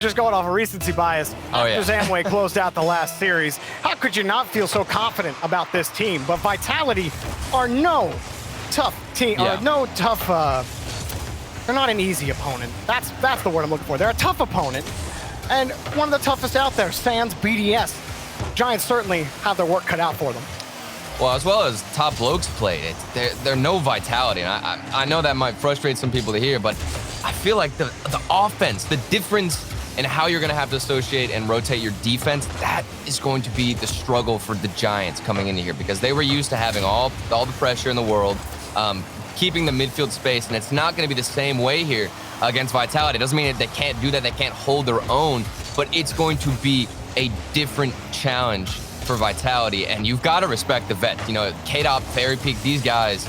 Just going off a recency bias, after Zamway closed out the last series, how could you not feel so confident about this team? But Vitality are no tough team, or no tough, they're not an easy opponent. That's the word I'm looking for. They're a tough opponent, and one of the toughest out there, sans BDS. Giants certainly have their work cut out for them. Well, as well as Top Blokes played, they're no Vitality. And I know that might frustrate some people to hear, but I feel like the offense, the difference in how you're going to have to associate and rotate your defense, that is going to be the struggle for the Giants coming into here, because they were used to having all the pressure in the world, keeping the midfield space, and it's not going to be the same way here against Vitality. It doesn't mean that they can't do that, they can't hold their own, but it's going to be a different challenge for Vitality, and you've got to respect the vet. You know, K-Dop, Fairy Peak, these guys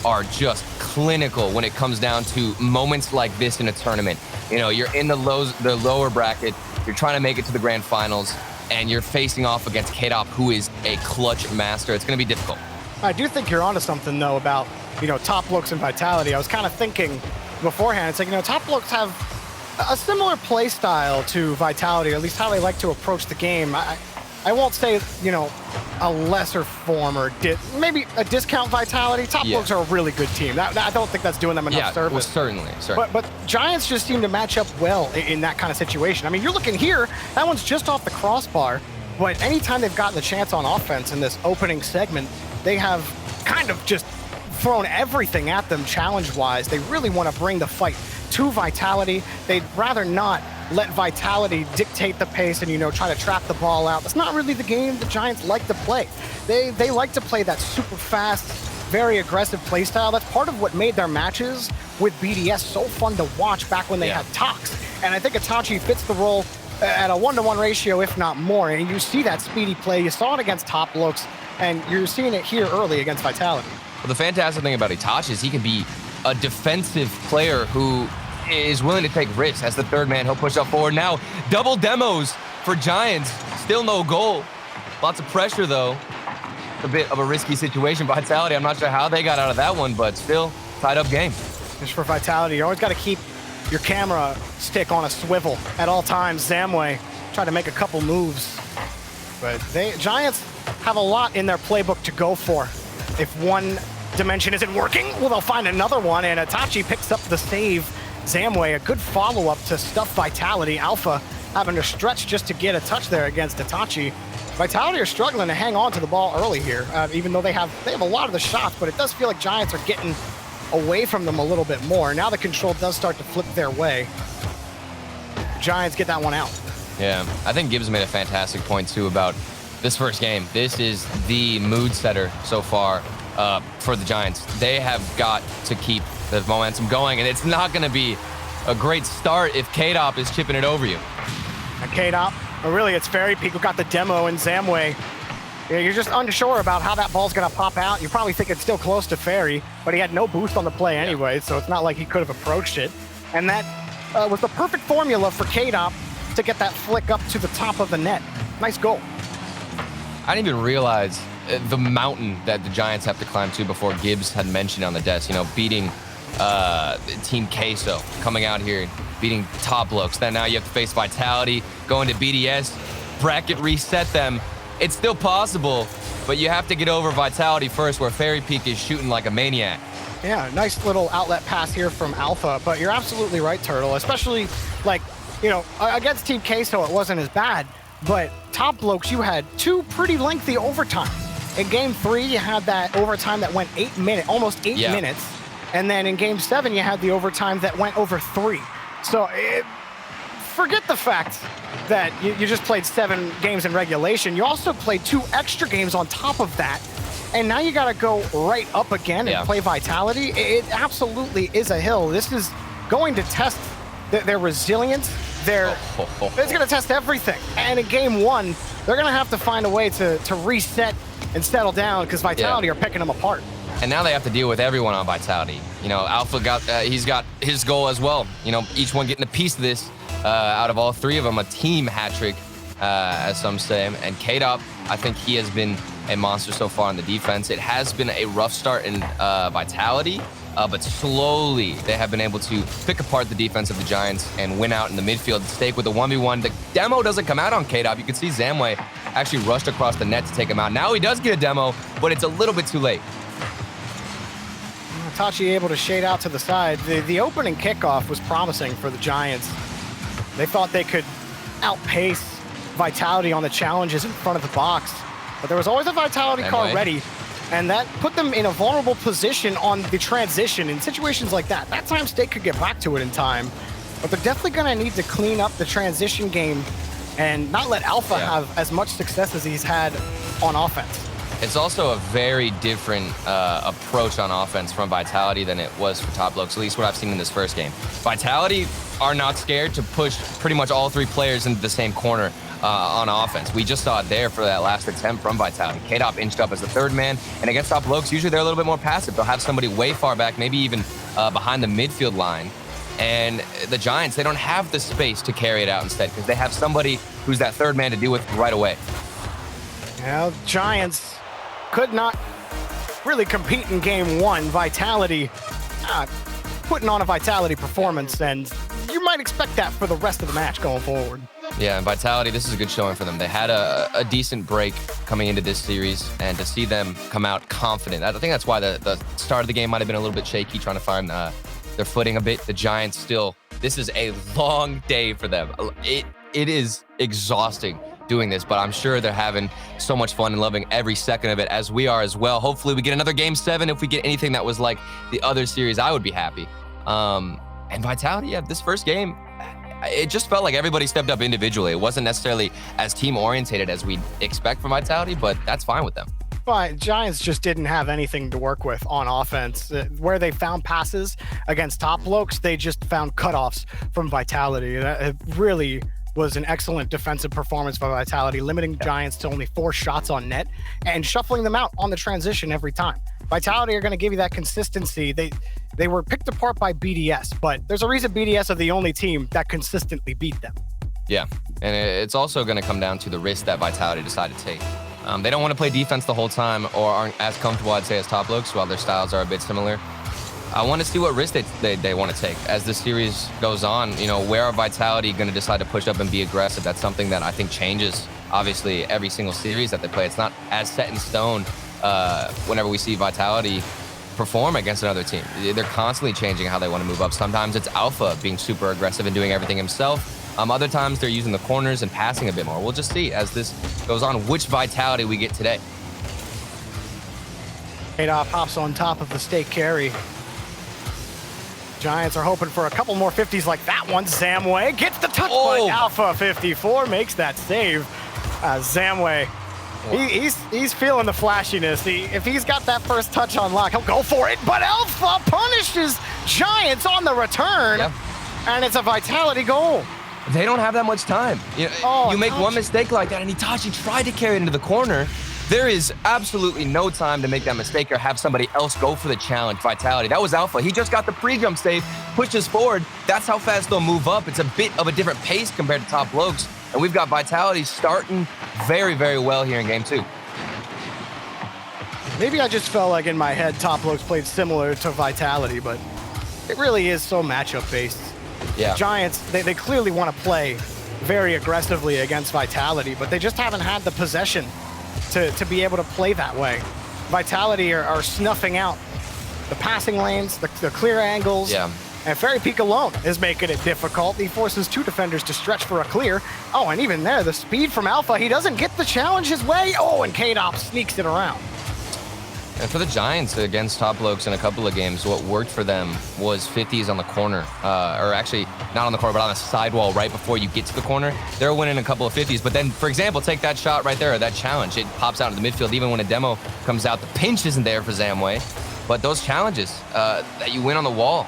are just clinical when it comes down to moments like this in a tournament. You know, you're in the lower bracket, you're trying to make it to the grand finals, and you're facing off against K-Dop, who is a clutch master. It's going to be difficult. I do think you're onto something, though, about, you know, Top Blokes and Vitality. I was kind of thinking beforehand, it's like, you know, Top Blokes have a similar play style to Vitality, or at least how they like to approach the game. I won't say, you know, a lesser form or maybe a discount Vitality. Top Blokes are a really good team. I don't think that's doing them enough service. Well, certainly. But Giants just seem to match up well in that kind of situation. I mean, you're looking here, that one's just off the crossbar, but anytime they've gotten the chance on offense in this opening segment, they have kind of just thrown everything at them challenge-wise. They really want to bring the fight to Vitality. They'd rather not let Vitality dictate the pace and, you know, try to trap the ball out. That's not really the game the Giants like to play. They like to play that super fast, very aggressive play style. That's part of what made their matches with BDS so fun to watch back when they had Tox. And I think Itachi fits the role at a 1-to-1 ratio, if not more. And you see that speedy play. You saw it against Top Blokes, and you're seeing it here early against Vitality. Well, the fantastic thing about Itachi is he can be a defensive player who is willing to take risks. As the third man, he'll push up forward. Now, double demos for Giants. Still no goal. Lots of pressure, though. A bit of a risky situation. Vitality, I'm not sure how they got out of that one, but still tied up game. Just for Vitality, you always got to keep your camera stick on a swivel at all times. Zamway tried to make a couple moves, but Giants have a lot in their playbook to go for. If one dimension isn't working, well, they'll find another one, and Itachi picks up the save. Zamway, a good follow-up to stuff Vitality. Alpha having to stretch just to get a touch there against Itachi. Vitality are struggling to hang on to the ball early here, even though they have a lot of the shots, but it does feel like Giants are getting away from them a little bit more. Now the control does start to flip their way. Giants get that one out. Yeah, I think Gibbs made a fantastic point, too, about this first game. This is the mood setter so far for the Giants. They have got to keep the momentum going, and it's not going to be a great start if K-Dop is chipping it over you. And K-Dop, or really it's Fairy Peak who got the demo in Zamway. You're just unsure about how that ball's going to pop out. You probably think it's still close to Fairy, but he had no boost on the play anyway, so it's not like he could have approached it. And that was the perfect formula for K-Dop to get that flick up to the top of the net. Nice goal. I didn't even realize the mountain that the Giants have to climb to before Gibbs had mentioned on the desk, you know, beating Team Queso, coming out here, beating Top Blokes. Then now you have to face Vitality, going to BDS, bracket reset them. It's still possible, but you have to get over Vitality first, where Fairy Peak is shooting like a maniac. Yeah, nice little outlet pass here from Alpha, but you're absolutely right, Turtle, especially, like, you know, against Team Queso, it wasn't as bad, but Top Blokes, you had two pretty lengthy overtimes. In Game 3, you had that overtime that went 8 minutes, almost 8 minutes. And then in Game 7, you had the overtime that went over 3. So forget the fact that you just played 7 games in regulation. You also played 2 extra games on top of that. And now you got to go right up again and play Vitality. It absolutely is a hill. This is going to test their resilience. It's going to test everything. And in Game 1, they're going to have to find a way to reset and settle down, because Vitality are picking them apart. And now they have to deal with everyone on Vitality. You know, Alpha he's got his goal as well. You know, each one getting a piece of this. Out of all 3 of them, a team hat trick, as some say. And K-Dop, I think he has been a monster so far on the defense. It has been a rough start in Vitality, but slowly they have been able to pick apart the defense of the Giants and win out in the midfield. Stake with the 1v1. The demo doesn't come out on K-Dop. You can see Zamway actually rushed across the net to take him out. Now he does get a demo, but it's a little bit too late. Itachi able to shade out to the side. The opening kickoff was promising for the Giants. They thought they could outpace Vitality on the challenges in front of the box, but there was always a Vitality car ready, and that put them in a vulnerable position on the transition. In situations like that, that time Stake could get back to it in time, but they're definitely going to need to clean up the transition game and not let Alpha have as much success as he's had on offense. It's also a very different approach on offense from Vitality than it was for Top Blokes, at least what I've seen in this first game. Vitality are not scared to push pretty much all three players into the same corner on offense. We just saw it there for that last attempt from Vitality. K-Dop inched up as the third man, and against Top Blokes, usually they're a little bit more passive. They'll have somebody way far back, maybe even behind the midfield line. And the Giants, they don't have the space to carry it out instead because they have somebody who's that third man to deal with right away. Well, Giants could not really compete in game one. Vitality putting on a Vitality performance, and you might expect that for the rest of the match going forward. Yeah, and Vitality, this is a good showing for them. They had a decent break coming into this series, and to see them come out confident, I think that's why the start of the game might have been a little bit shaky, trying to find their footing a bit. The Giants still, this is a long day for them. It is exhausting doing this, but I'm sure they're having so much fun and loving every second of it, as we are as well. Hopefully we get another Game 7. If we get anything that was like the other series, I would be happy. And Vitality, yeah, this first game, it just felt like everybody stepped up individually. It wasn't necessarily as team-orientated as we'd expect from Vitality, but that's fine with them. But Giants just didn't have anything to work with on offense. Where they found passes against Top Blokes, they just found cutoffs from Vitality. It really was an excellent defensive performance by Vitality, limiting Giants to only 4 shots on net and shuffling them out on the transition every time. Vitality are going to give you that consistency. They were picked apart by BDS, but there's a reason BDS are the only team that consistently beat them. Yeah, and it's also going to come down to the risk that Vitality decided to take. They don't want to play defense the whole time, or aren't as comfortable, I'd say, as Top Blokes, while their styles are a bit similar. I want to see what risk they want to take as the series goes on. You know, where are Vitality going to decide to push up and be aggressive? That's something that I think changes, obviously, every single series that they play. It's not as set in stone whenever we see Vitality perform against another team. They're constantly changing how they want to move up. Sometimes it's Alpha being super aggressive and doing everything himself. Other times they're using the corners and passing a bit more. We'll just see as this goes on which Vitality we get today. K-Dop hops on top of the Stake carry. Giants are hoping for a couple more 50s like that one. Zamway gets the touch, but Alpha 54 makes that save. Zamway, he's feeling the flashiness. If he's got that first touch on lock, he'll go for it, but Alpha punishes Giants on the return, and it's a Vitality goal. They don't have that much time. You make one mistake like that, and Itachi tried to carry it into the corner. There is absolutely no time to make that mistake or have somebody else go for the challenge. Vitality, that was Alpha. He just got the pre-jump save, pushes forward. That's how fast they'll move up. It's a bit of a different pace compared to Top Blokes. And we've got Vitality starting very, very well here in game 2. Maybe I just felt like in my head Top Blokes played similar to Vitality, but it really is so matchup based. Yeah. Giants, they clearly want to play very aggressively against Vitality, but they just haven't had the possession to be able to play that way. Vitality are snuffing out the passing lanes, the clear angles. Yeah. And Fairy Peak alone is making it difficult. He forces 2 defenders to stretch for a clear. Oh, and even there, the speed from Alpha, he doesn't get the challenge his way. Oh, and K-Dop sneaks it around. And for the Giants against Top Blokes in a couple of games, what worked for them was 50s on the corner, or actually not on the corner, but on the sidewall right before you get to the corner. They're winning a couple of 50s, but then, for example, take that shot right there, or that challenge. It pops out in the midfield. Even when a demo comes out, the pinch isn't there for Zamway. But those challenges that you win on the wall,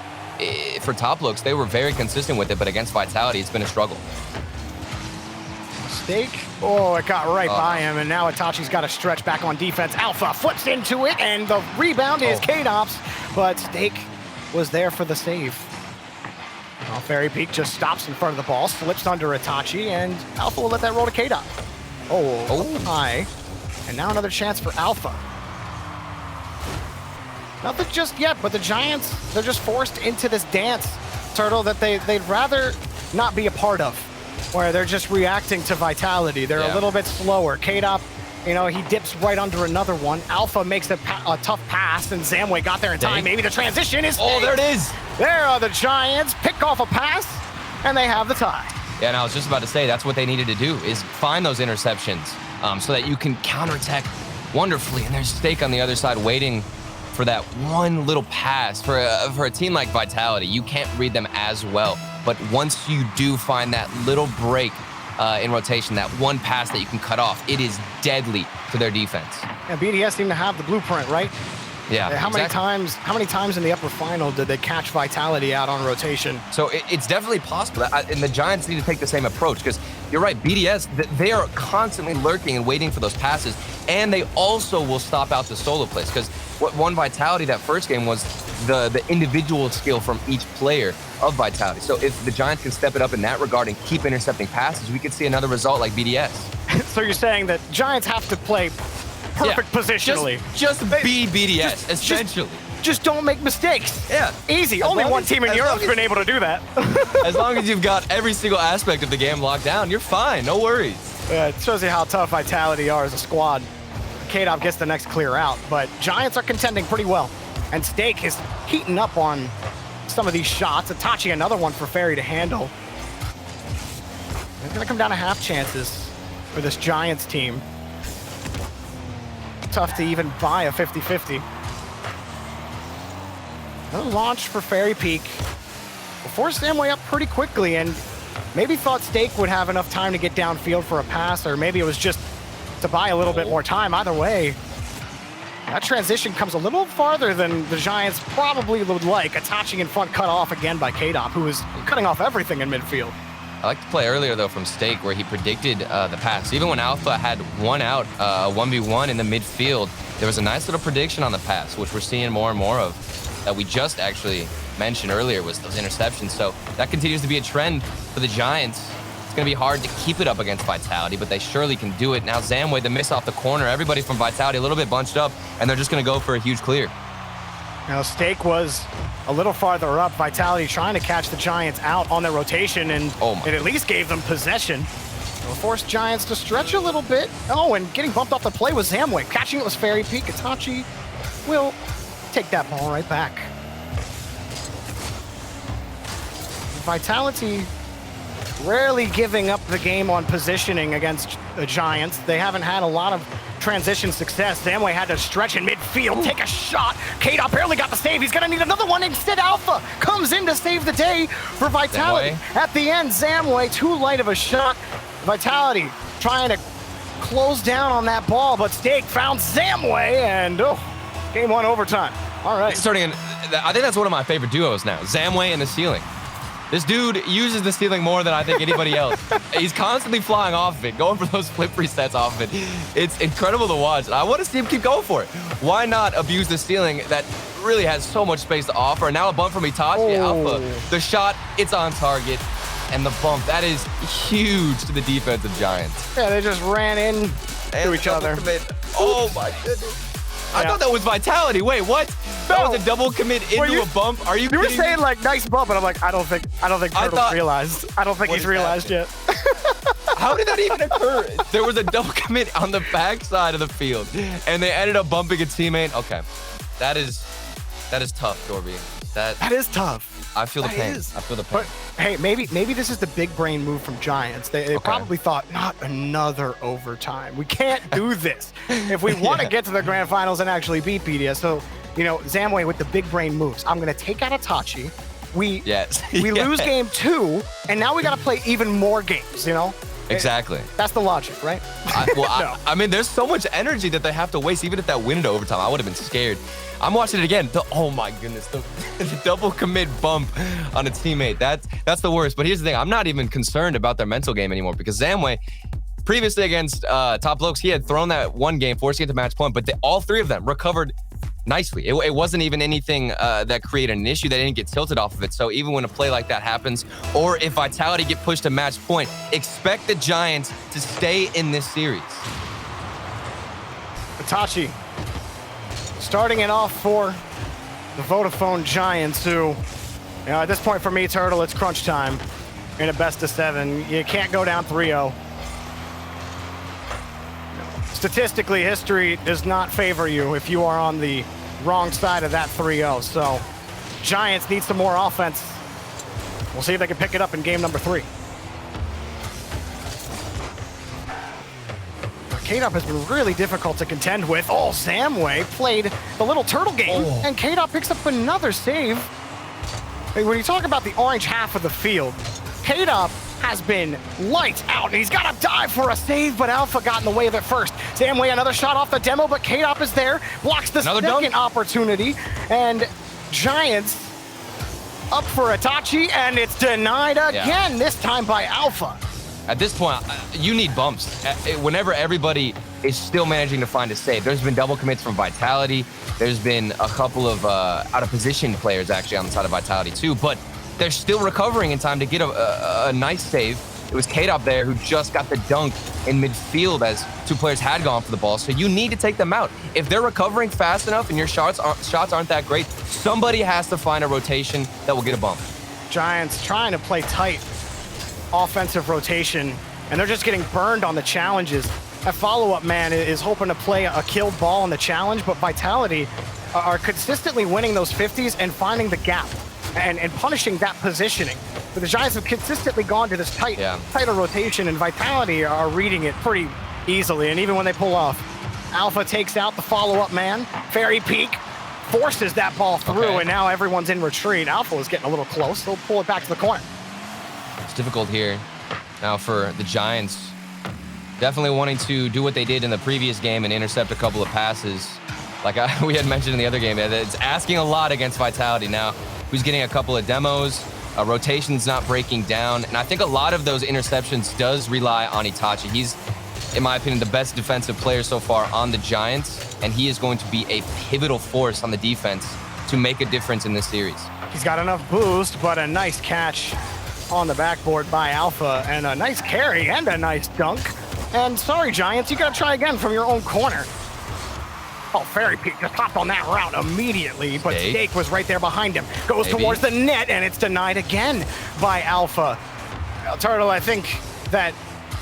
for Top Blokes, they were very consistent with it, but against Vitality, it's been a struggle. Stake. Oh, it got right by him, and now Itachi's got to stretch back on defense. Alpha flips into it, and the rebound is K-Dop's, but Stake was there for the save. Well, Fairy Peak just stops in front of the ball, slips under Itachi, and Alpha will let that roll to K-Dop. Oh, high. And now another chance for Alpha. Nothing just yet, but the Giants, they're just forced into this dance, Turtle, that they'd rather not be a part of, where they're just reacting to Vitality. They're a little bit slower. K-Dop, you know, he dips right under another one. Alpha makes a tough pass, and Zamway got there in time. Maybe the transition is... Oh, there it is. There are the Giants. Pick off a pass, and they have the tie. Yeah, and I was just about to say, that's what they needed to do, is find those interceptions so that you can counterattack wonderfully. And there's Stake on the other side waiting for that one little pass. For a team like Vitality, you can't read them as well. But once you do find that little break in rotation, that one pass that you can cut off, it is deadly to their defense. And BDS seem to have the blueprint, right? Yeah, How many times in the upper final did they catch Vitality out on rotation? So it's definitely possible, and the Giants need to take the same approach, because you're right, BDS, they are constantly lurking and waiting for those passes, and they also will stop out the solo plays, because what won Vitality that first game was the individual skill from each player of Vitality. So if the Giants can step it up in that regard and keep intercepting passes, we could see another result like BDS. So you're saying that Giants have to play perfect positionally. Just be BDS, essentially. Just don't make mistakes. Yeah. Easy. Only one team in Europe's been able to do that. As long as you've got every single aspect of the game locked down, you're fine. No worries. Yeah, it shows you how tough Vitality are as a squad. K-Dop gets the next clear out, but Giants are contending pretty well. And Stake is heating up on some of these shots. Itachi, another one for Ferry to handle. It's going to come down to half chances for this Giants team. Tough to even buy a 50-50. Another launch for Fairy Peak. Will force Zamway up pretty quickly, and maybe thought Stake would have enough time to get downfield for a pass, or maybe it was just to buy a little bit more time. Either way, that transition comes a little farther than the Giants probably would like. Itachi in front, cut off again by K-Dop, who is cutting off everything in midfield. I like the play earlier, though, from Stake, where he predicted the pass. Even when Alpha had one out, 1v1 in the midfield, there was a nice little prediction on the pass, which we're seeing more and more of, that we just actually mentioned earlier, was those interceptions. So that continues to be a trend for the Giants. It's going to be hard to keep it up against Vitality, but they surely can do it. Now Zamway, the miss off the corner, everybody from Vitality a little bit bunched up, and they're just going to go for a huge clear. Now, Stake was a little farther up. Vitality trying to catch the Giants out on their rotation, and it at least gave them possession. It'll force Giants to stretch a little bit. Oh, and getting bumped off the play was Zamway. Catching it was Fairy Peak. Itachi will take that ball right back. Vitality rarely giving up the game on positioning against the Giants. They haven't had a lot of transition success. Zamway had to stretch in midfield, take a shot. K-Dop barely got the save. He's gonna need another one. Instead, Alpha comes in to save the day for Vitality. At the end, Zamway, too light of a shot. Vitality trying to close down on that ball, but Stake found Zamway, and game one overtime. All right. I think that's one of my favorite duos now, Zamway and the ceiling. This dude uses the ceiling more than I think anybody else. He's constantly flying off of it, going for those flip resets off of it. It's incredible to watch. I want to see him keep going for it. Why not abuse the ceiling that really has so much space to offer? And now a bump from Itachi, Alpha. The shot, it's on target. And the bump, that is huge to the defense of Giants. Yeah, they just ran in to each other. Oh my goodness. I thought that was Vitality. Wait, what? That was a double commit into a bump? Are you kidding me? You were saying like nice bump, and I'm like, I don't think Turtle's realized. I don't think he's realized yet. How did that even occur? There was a double commit on the backside of the field, and they ended up bumping a teammate. Okay, that is tough, Dorby. That is tough. I feel the pain. I feel the pain. But hey, maybe this is the big brain move from Giants. They probably thought, not another overtime. We can't do this if we want to get to the grand finals and actually beat BDS. So, you know, Zamway with the big brain moves. I'm going to take out Itachi. We lose game 2, and now we got to play even more games, you know? Exactly. That's the logic, right? I mean, there's so much energy that they have to waste. Even if that went into overtime, I would have been scared. I'm watching it again. Oh my goodness, the double commit bump on a teammate. That's the worst. But here's the thing. I'm not even concerned about their mental game anymore, because Zamway, previously against Top Blokes, he had thrown that one game, forcing it to match point, but all three of them recovered nicely. It wasn't even anything that created an issue. They didn't get tilted off of it. So even when a play like that happens, or if Vitality get pushed to match point, expect the Giants to stay in this series. Itachi starting it off for the Vodafone Giants, who, you know, at this point for me, Turtle, it's crunch time in a best of 7. You can't go down 3-0. Statistically, history does not favor you if you are on the wrong side of that 3-0. So Giants need some more offense. We'll see if they can pick it up in game number 3. K-Dop has been really difficult to contend with. Oh, Zamway played the little turtle game, and K-Dop picks up another save. When you talk about the orange half of the field, K-Dop has been lights out, and he's got to dive for a save, but Alpha got in the way of it first. Zamway, another shot off the demo, but K-Dop is there, blocks the second opportunity, and Giants up for Itachi, and it's denied again, this time by Alpha. At this point, you need bumps. Whenever everybody is still managing to find a save, there's been double commits from Vitality. There's been a couple of out-of-position players actually on the side of Vitality too, but they're still recovering in time to get a nice save. It was K-Dop there who just got the dunk in midfield as 2 players had gone for the ball, so you need to take them out. If they're recovering fast enough and your shots aren't that great, somebody has to find a rotation that will get a bump. Giants trying to play tight offensive rotation, and they're just getting burned on the challenges. That follow-up man is hoping to play a killed ball on the challenge, but Vitality are consistently winning those 50s and finding the gap and punishing that positioning. But the Giants have consistently gone to this tighter rotation, and Vitality are reading it pretty easily. And even when they pull off, Alpha takes out the follow-up man. Fairy Peak forces that ball through, and now everyone's in retreat. Alpha is getting a little close. They'll pull it back to the corner. It's difficult here now for the Giants. Definitely wanting to do what they did in the previous game and intercept a couple of passes. Like we had mentioned in the other game, it's asking a lot against Vitality now. Who's getting a couple of demos, rotation's not breaking down, and I think a lot of those interceptions does rely on Itachi. He's, in my opinion, the best defensive player so far on the Giants, and he is going to be a pivotal force on the defense to make a difference in this series. He's got enough boost, but a nice catch on the backboard by Alpha, and a nice carry and a nice dunk. And sorry, Giants, you gotta try again from your own corner. Oh, Fairy Peak just hopped on that route immediately, but Steak was right there behind him. Goes towards the net, and it's denied again by Alpha. Turtle, I think that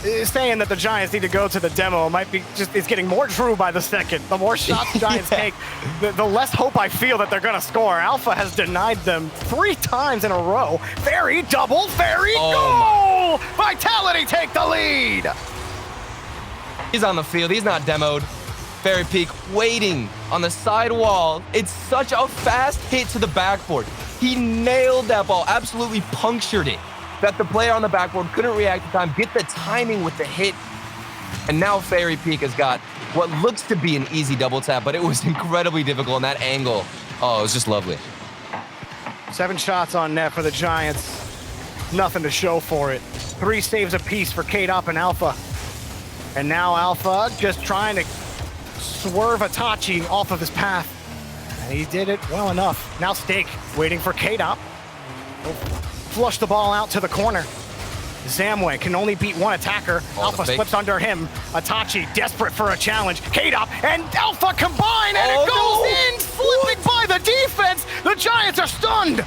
saying that the Giants need to go to the demo might be it's getting more true by the second. The more shots the Giants take, the less hope I feel that they're gonna score. Alpha has denied them 3 times in a row. Fairy double, Fairy goal! Vitality take the lead! He's on the field, he's not demoed. Fairy Peak waiting on the side wall. It's such a fast hit to the backboard. He nailed that ball, absolutely punctured it, that the player on the backboard couldn't react in time, get the timing with the hit. And now Fairy Peak has got what looks to be an easy double tap, but it was incredibly difficult in that angle. Oh, it was just lovely. 7 shots on net for the Giants. Nothing to show for it. 3 saves apiece for K-Dop and Alpha. And now Alpha just trying to swerve Itachi off of his path. And he did it well enough. Now Steak waiting for K-Dop. Flush the ball out to the corner. Zamway can only beat 1 attacker. Alpha slips under him. Itachi desperate for a challenge. K-Dop and Alpha combine, and it goes in, slipping by the defense. The Giants are stunned.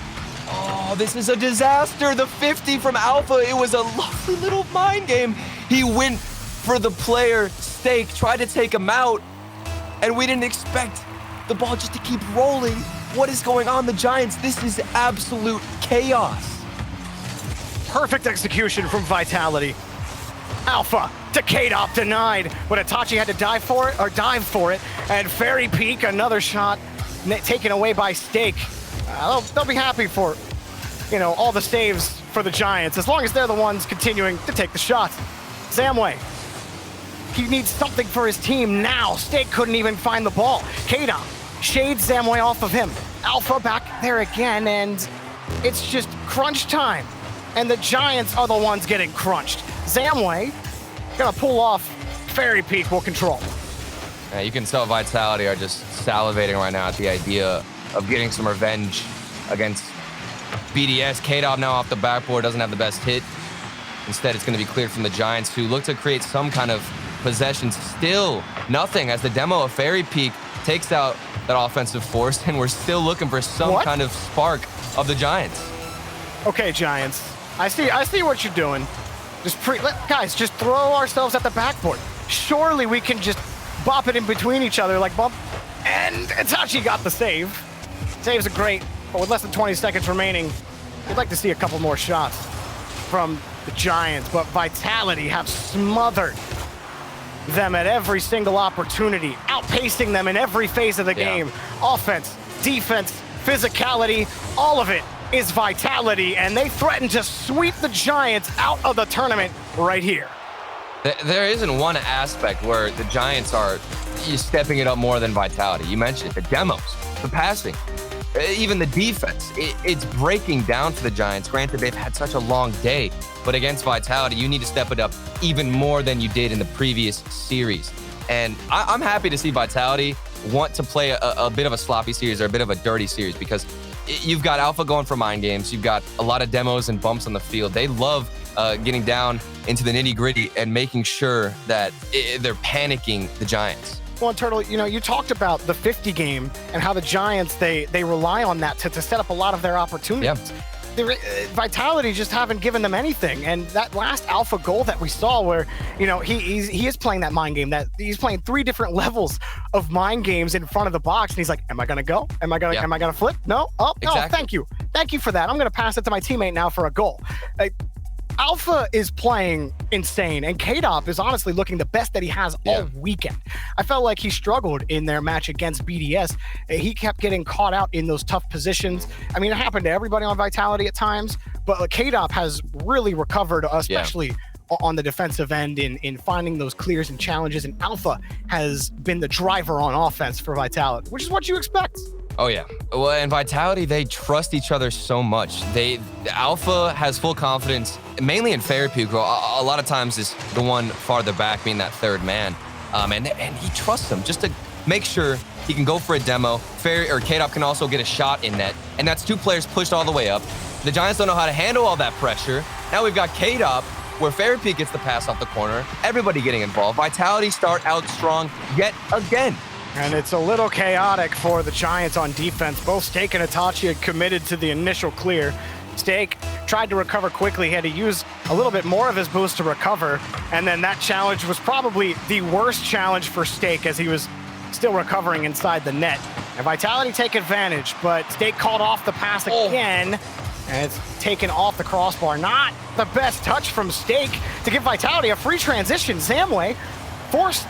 Oh, this is a disaster. The 50 from Alpha, it was a lovely little mind game. He went for the player, Steak, tried to take him out, and we didn't expect the ball just to keep rolling. What is going on, the Giants? This is absolute chaos. Perfect execution from Vitality. Alpha to K-Dop denied, but Itachi had to dive for it, and Fairy Peak, another shot taken away by Steak. They'll be happy for, you know, all the saves for the Giants, as long as they're the ones continuing to take the shots. Zamway, he needs something for his team now. Steak couldn't even find the ball. K-Dop shades Zamway off of him. Alpha back there again, and it's just crunch time. And the Giants are the ones getting crunched. Zamway gonna pull off. Fairy Peak will control. Yeah, you can tell Vitality are just salivating right now at the idea of getting some revenge against BDS. K-Dop now off the backboard, doesn't have the best hit. Instead, it's gonna be cleared from the Giants, who look to create some kind of possession. Still nothing as the demo of Fairy Peak takes out that offensive force, and we're still looking for some kind of spark of the Giants. Okay, Giants. I see what you're doing. Guys, just throw ourselves at the backboard. Surely we can just bop it in between each other like bump. And Itachi got the save. Saves are great, but with less than 20 seconds remaining, we'd like to see a couple more shots from the Giants, but Vitality have smothered them at every single opportunity, outpacing them in every phase of the game. Offense, defense, physicality, all of it is Vitality, and they threaten to sweep the Giants out of the tournament right here. There isn't one aspect where the Giants are stepping it up more than Vitality. You mentioned it, the demos, the passing, even the defense. It's breaking down for the Giants. Granted, they've had such a long day, but against Vitality, you need to step it up even more than you did in the previous series. And I'm happy to see Vitality want to play a bit of a sloppy series or a bit of a dirty series, because you've got Alpha going for mind games. You've got a lot of demos and bumps on the field. They love getting down into the nitty gritty and making sure that they're panicking the Giants. Well, Turtle, you talked about the 50 game and how the Giants, they rely on that to set up a lot of their opportunities. Yeah. Vitality just haven't given them anything, and that last Alpha goal that we saw, where he is playing that mind game, that he's playing 3 different levels of mind games in front of the box, and he's like, am I gonna go? Am I gonna flip? No. Oh, exactly. No, thank you for that. I'm gonna pass it to my teammate now for a goal. Alpha is playing insane, and K-Dop is honestly looking the best that he has all weekend. I felt like he struggled in their match against BDS. He kept getting caught out in those tough positions. I mean, it happened to everybody on Vitality at times, but K-Dop has really recovered, especially on the defensive end in finding those clears and challenges, and Alpha has been the driver on offense for Vitality, which is what you expect. Oh yeah, well, and Vitality, they trust each other so much. Alpha has full confidence, mainly in Fairypeak, who a lot of times is the one farther back, being that third man, and he trusts him just to make sure he can go for a demo. K-Dop can also get a shot in net, and that's 2 players pushed all the way up. The Giants don't know how to handle all that pressure. Now we've got K-Dop, where Fairypeak gets the pass off the corner. Everybody getting involved. Vitality start out strong yet again. And it's a little chaotic for the Giants on defense. Both Steak and Itachi had committed to the initial clear. Steak tried to recover quickly. He had to use a little bit more of his boost to recover. And then that challenge was probably the worst challenge for Steak, as he was still recovering inside the net. And Vitality take advantage, but Steak called off the pass again. And it's taken off the crossbar. Not the best touch from Steak to give Vitality a free transition. Zamway forced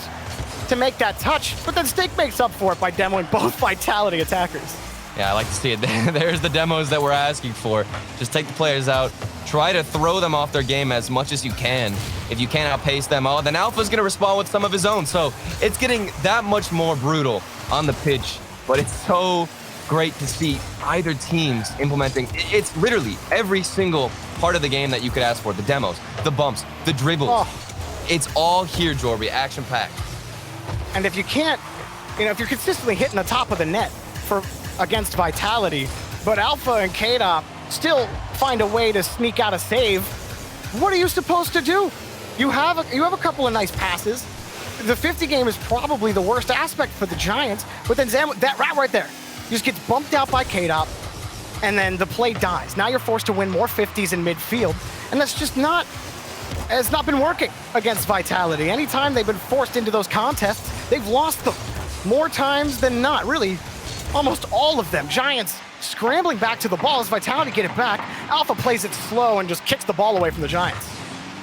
to make that touch, but then Steak makes up for it by demoing both Vitality attackers. Yeah, I like to see it. There's the demos that we're asking for. Just take the players out, try to throw them off their game as much as you can. If you can't outpace them, then Alpha's gonna respond with some of his own. So it's getting that much more brutal on the pitch, but it's so great to see either teams implementing. It's literally every single part of the game that you could ask for. The demos, the bumps, the dribbles. It's all here, Jorby, action-packed. And if you can't, if you're consistently hitting the top of the net against Vitality, but Alpha and K-Dop still find a way to sneak out a save, what are you supposed to do? You have a couple of nice passes. The 50 game is probably the worst aspect for the Giants, but then that rat right there just gets bumped out by K-Dop, and then the play dies. Now you're forced to win more 50s in midfield, and that's just it's not been working against Vitality. Anytime they've been forced into those contests, they've lost them more times than not. Really, almost all of them. Giants scrambling back to the ball as Vitality get it back. Alpha plays it slow and just kicks the ball away from the Giants.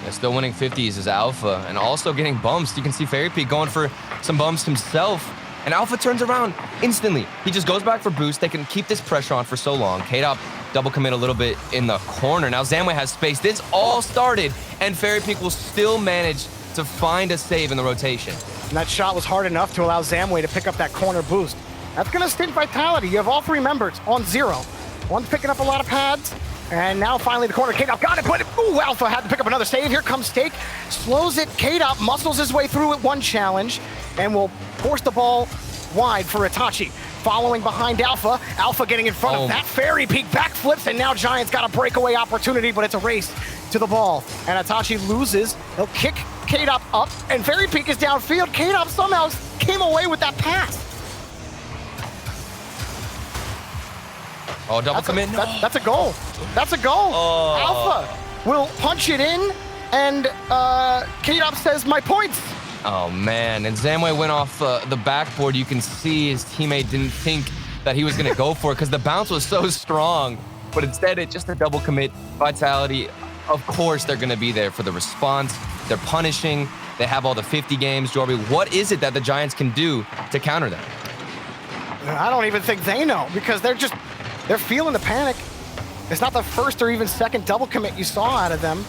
Yeah, still winning 50s is Alpha, and also getting bumps. You can see Fairypeak going for some bumps himself, and Alpha turns around instantly. He just goes back for boost. They can keep this pressure on for so long. K-Dop double commit a little bit in the corner. Now Zamway has space. This all started, and Fairypeak will still manage to find a save in the rotation. And that shot was hard enough to allow Zamway to pick up that corner boost. That's going to stint Vitality. You have all 3 members on 0. One's picking up a lot of pads, and now finally the corner. K-Dop got it, but Alpha had to pick up another save. Here comes Steak, slows it. K-Dop muscles his way through it, one challenge, and will force the ball wide for Itachi. Following behind Alpha. Alpha getting in front of that. Fairypeak backflips, and now Giants got a breakaway opportunity, but it's a race to the ball. And Itachi loses. He'll kick K-Dop up, and Fairypeak is downfield. K-Dop somehow came away with that pass. Oh, double commit. That's a goal. That's a goal. Oh. Alpha will punch it in, and K-Dop says, my points. Oh, man. And Zamway went off the backboard. You can see his teammate didn't think that he was going to go for it because the bounce was so strong. But instead, it's just a double commit. Vitality, of course, they're going to be there for the response. They're punishing. They have all the 50 games. Jorby, what is it that the Giants can do to counter them? I don't even think they know because they're feeling the panic. It's not the first or even second double commit you saw out of them,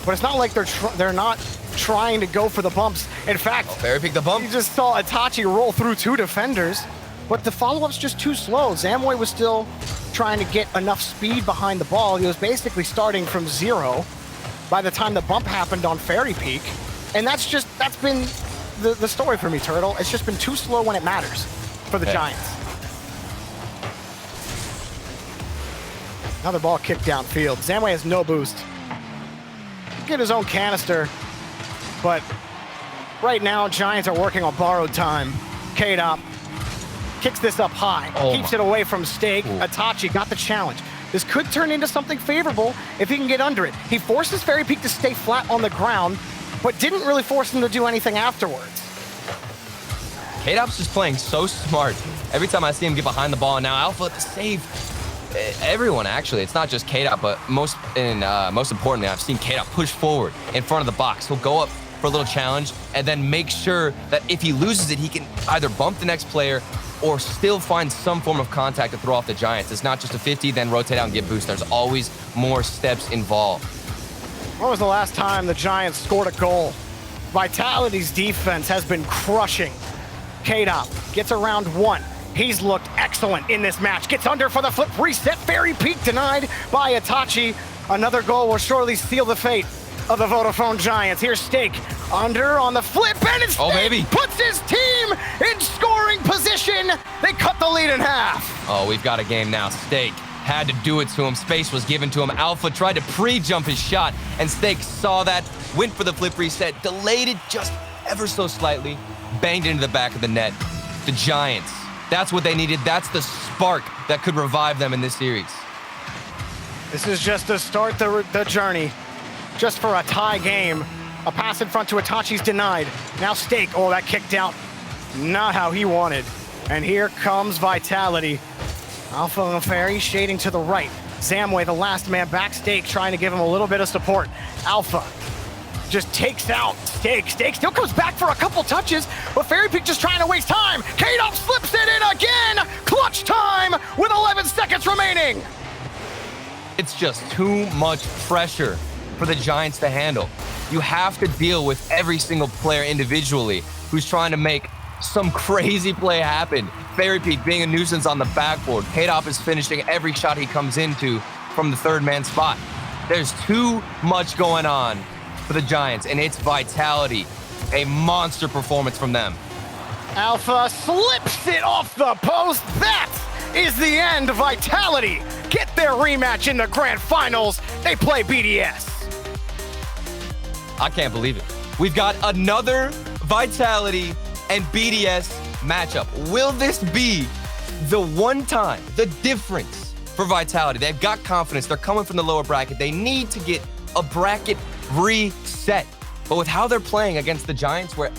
but it's not like they're not trying to go for the bumps. In fact, Barry picked the bump. You just saw Itachi roll through 2 defenders, but the follow-up's just too slow. Zamway was still trying to get enough speed behind the ball. He was basically starting from 0 by the time the bump happened on Fairy Peak. And that's been the story for me, Turtle. It's just been too slow when it matters for the Giants. Another ball kicked downfield. Zamway has no boost. Get his own canister, but right now Giants are working on borrowed time. K-Dop kicks this up high, keeps it away from Stake. Itachi got the challenge. This could turn into something favorable if he can get under it. He forces Fairy Peak to stay flat on the ground, but didn't really force him to do anything afterwards. K-Dop's just playing so smart. Every time I see him get behind the ball, and now Alpha to save everyone, actually. It's not just K-Dop, but most importantly, I've seen K-Dop push forward in front of the box. He'll go up for a little challenge and then make sure that if he loses it, he can either bump the next player or still find some form of contact to throw off the Giants. It's not just a 50, then rotate out and get boost. There's always more steps involved. When was the last time the Giants scored a goal? Vitality's defense has been crushing. K-Dop gets around 1. He's looked excellent in this match. Gets under for the flip reset. Fairy Peak denied by Itachi. Another goal will surely seal the fate of the Vodafone Giants. Here's Stake under on the flip, and it's puts his team in scoring position. They cut the lead in half. Oh, we've got a game now. Stake had to do it to him. Space was given to him. Alpha tried to pre-jump his shot, and Stake saw that, went for the flip reset, delayed it just ever so slightly, banged into the back of the net. The Giants, that's what they needed. That's the spark that could revive them in this series. This is just to start the journey. Just for a tie game. A pass in front to Itachi's denied. Now Stake, that kicked out. Not how he wanted. And here comes Vitality. Alpha and Fairy shading to the right. Zamway, the last man back. Stake trying to give him a little bit of support. Alpha just takes out Stake. Stake still comes back for a couple touches, but Fairy Peak just trying to waste time. K-Dop slips it in again. Clutch time with 11 seconds remaining. It's just too much pressure for the Giants to handle. You have to deal with every single player individually who's trying to make some crazy play happen. Fairy Peak being a nuisance on the backboard. K-Dop is finishing every shot he comes into from the third man spot. There's too much going on for the Giants, and it's Vitality. A monster performance from them. Alpha slips it off the post. That is the end. Vitality get their rematch in the grand finals. They play BDS. I can't believe it. We've got another Vitality and BDS matchup. Will this be the one time, the difference for Vitality? They've got confidence. They're coming from the lower bracket. They need to get a bracket reset. But with how they're playing against the Giants, where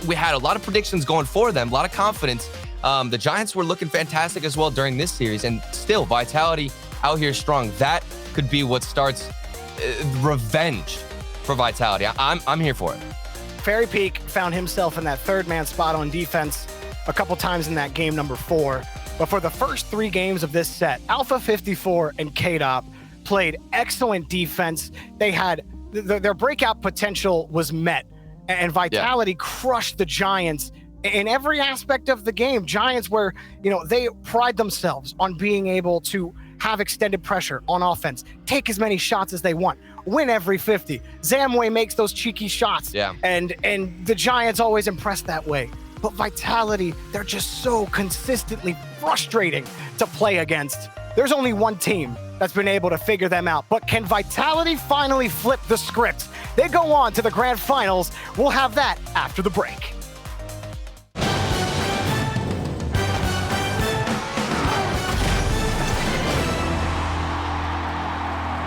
we had a lot of predictions going for them, a lot of confidence, the Giants were looking fantastic as well during this series, and still Vitality out here strong. That could be what starts revenge for Vitality. I'm here for it. Fairy Peak found himself in that third man spot on defense a couple times in that game number 4. But for the first 3 games of this set, Alpha 54 and K-Dop played excellent defense. They had their breakout potential was met, and Vitality crushed the Giants in every aspect of the game. Giants were, they pride themselves on being able to have extended pressure on offense, take as many shots as they want, win every 50. Zamway makes those cheeky shots, and the Giants always impress that way. But Vitality, they're just so consistently frustrating to play against. There's only one team that's been able to figure them out. But can Vitality finally flip the script? They go on to the grand finals. We'll have that after the break.